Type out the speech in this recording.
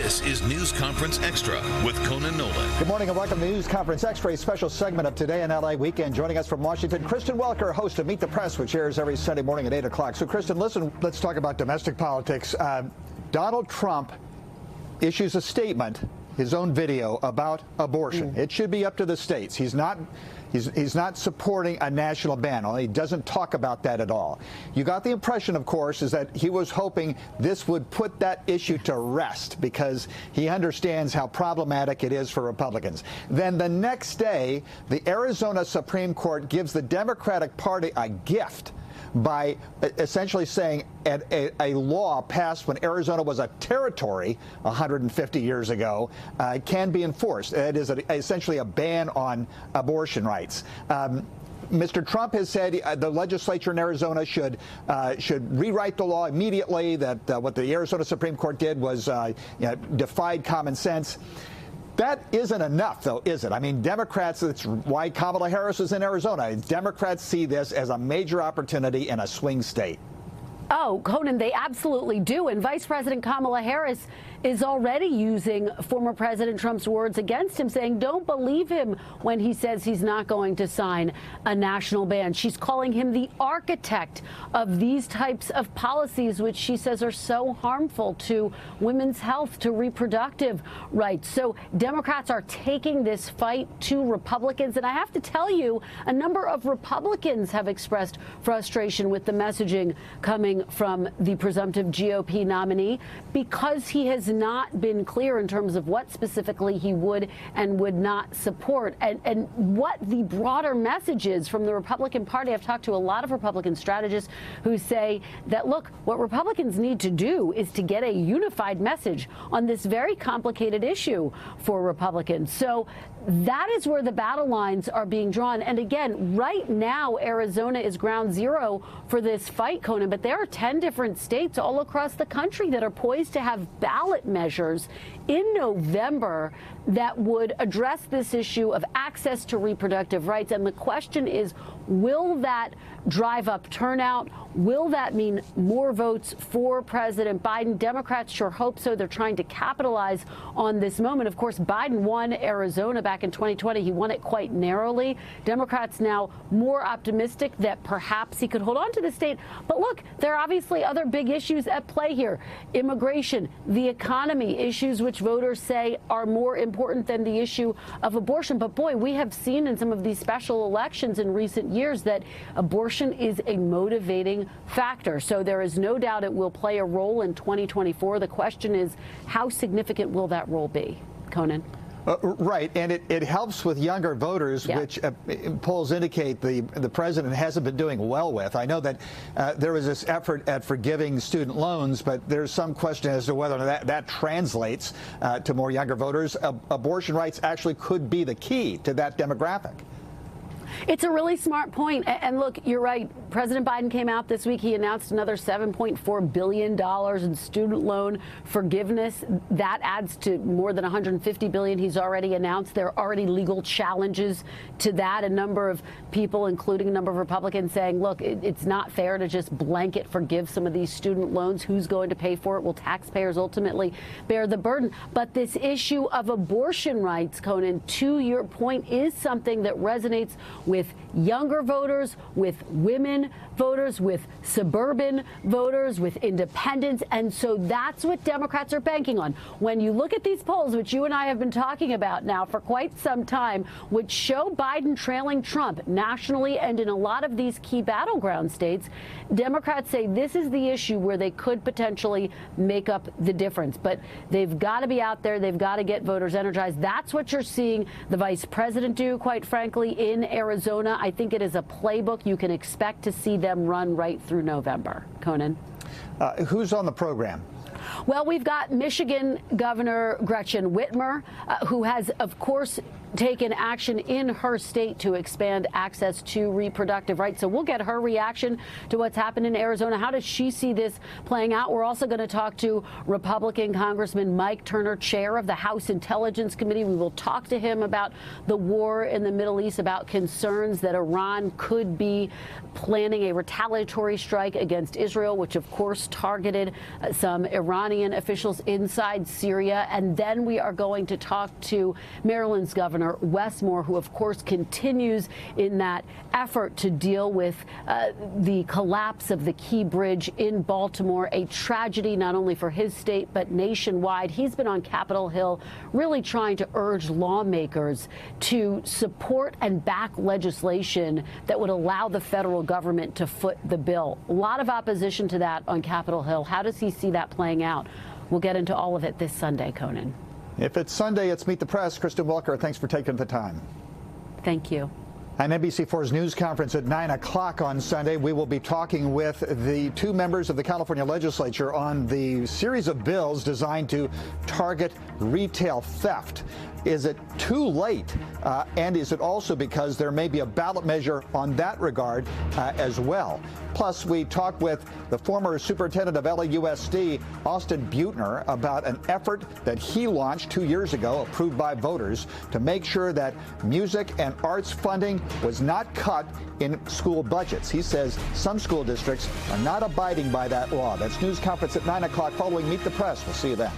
This is News Conference Extra with Conan Nolan. Good morning and welcome to News Conference Extra, a special segment of Today in LA Weekend. Joining us from Washington, Kristen Welker, host of Meet the Press, which airs every Sunday morning at 8 o'clock. So, Kristen, listen, let's talk about domestic politics. Donald Trump issues a statement, his own video, about abortion. It should be up to the states. He's not supporting a national ban. He doesn't talk about that at all. You got the impression, of course, is that he was hoping this would put that issue to rest because he understands how problematic it is for Republicans. Then the next day, the Arizona Supreme Court gives the Democratic Party a gift by essentially saying a law passed when Arizona was a territory 150 years ago can be enforced. It is essentially a ban on abortion rights. Mr. Trump has said the legislature in Arizona should rewrite the law immediately, that what the Arizona Supreme Court did was defied common sense. That isn't enough, though, is it? I mean, Democrats, that's why Kamala Harris is in Arizona. Democrats see this as a major opportunity in a swing state. Oh, Conan, they absolutely do. And Vice President Kamala Harris is already using former President Trump's words against him, saying don't believe him when he says he's not going to sign a national ban. She's calling him the architect of these types of policies, which she says are so harmful to women's health, to reproductive rights. So Democrats are taking this fight to Republicans. And I have to tell you, a number of Republicans have expressed frustration with the messaging coming from the presumptive GOP nominee because he has not been clear in terms of what specifically he would and would not support and what the broader message is from the Republican Party. I've talked to a lot of Republican strategists who say that, look, what Republicans need to do is to get a unified message on this very complicated issue for Republicans. So that is where the battle lines are being drawn. And again, right now, Arizona is ground zero for this fight, Conan, but there are 10 different states all across the country that are poised to have ballot measures in November that would address this issue of access to reproductive rights. And the question is, will that drive up turnout? Will that mean more votes for President Biden? Democrats sure hope so. They're trying to capitalize on this moment. Of course, Biden won Arizona back in 2020. He won it quite narrowly. Democrats now more optimistic that perhaps he could hold on to the state. But look, there are obviously other big issues at play here. Immigration, the economy, issues which voters say are more important than the issue of abortion. But boy, we have seen in some of these special elections in recent years that abortion is a motivating factor. So there is no doubt it will play a role in 2024. The question is, how significant will that role be? Conan? Right, and it helps with younger voters, which polls indicate the president hasn't been doing well with. I know that there was this effort at forgiving student loans, but there's some question as to whether that translates to more younger voters. Abortion rights actually could be the key to that demographic. It's a really smart point. And look, you're right. President Biden came out this week. He announced another $7.4 billion in student loan forgiveness. That adds to more than $150 billion he's already announced. There are already legal challenges to that. A number of people, including a number of Republicans, saying, look, it's not fair to just blanket forgive some of these student loans. Who's going to pay for it? Will taxpayers ultimately bear the burden? But this issue of abortion rights, Conan, to your point, is something that resonates with younger voters, with women voters, with suburban voters, with independents. And so that's what Democrats are banking on. When you look at these polls, which you and I have been talking about now for quite some time, which show Biden trailing Trump nationally and in a lot of these key battleground states, Democrats say this is the issue where they could potentially make up the difference. But they've got to be out there. They've got to get voters energized. That's what you're seeing the vice president do, quite frankly, in Arizona. I think it is a playbook you can expect to see them run right through November. Conan? Who's on the program? Well, we've got Michigan Governor Gretchen Whitmer, who has, of course, taken action in her state to expand access to reproductive rights. So we'll get her reaction to what's happened in Arizona. How does she see this playing out? We're also going to talk to Republican Congressman Mike Turner, chair of the House Intelligence Committee. We will talk to him about the war in the Middle East, about concerns that Iran could be planning a retaliatory strike against Israel, which of course targeted some Iranian officials inside Syria. And then we are going to talk to Maryland's Governor Westmore, who of course continues in that effort to deal with the collapse of the Key Bridge in Baltimore, a tragedy not only for his state but nationwide. He's been on Capitol Hill really trying to urge lawmakers to support and back legislation that would allow the federal government to foot the bill. A lot of opposition to that on Capitol Hill. How does he see that playing out? We'll get into all of it this Sunday, Conan. If it's Sunday, it's Meet the Press. Kristen Welker, thanks for taking the time. Thank you. On NBC4's news conference at 9 o'clock on Sunday, we will be talking with the two members of the California legislature on the series of bills designed to target retail theft. Is it too late? And is it also because there may be a ballot measure on that regard as well? Plus, we talk with the former superintendent of LAUSD, Austin Buettner, about an effort that he launched 2 years ago, approved by voters, to make sure that music and arts funding was not cut in school budgets. He says some school districts are not abiding by that law. That's news conference at 9 o'clock following Meet the Press. We'll see you then.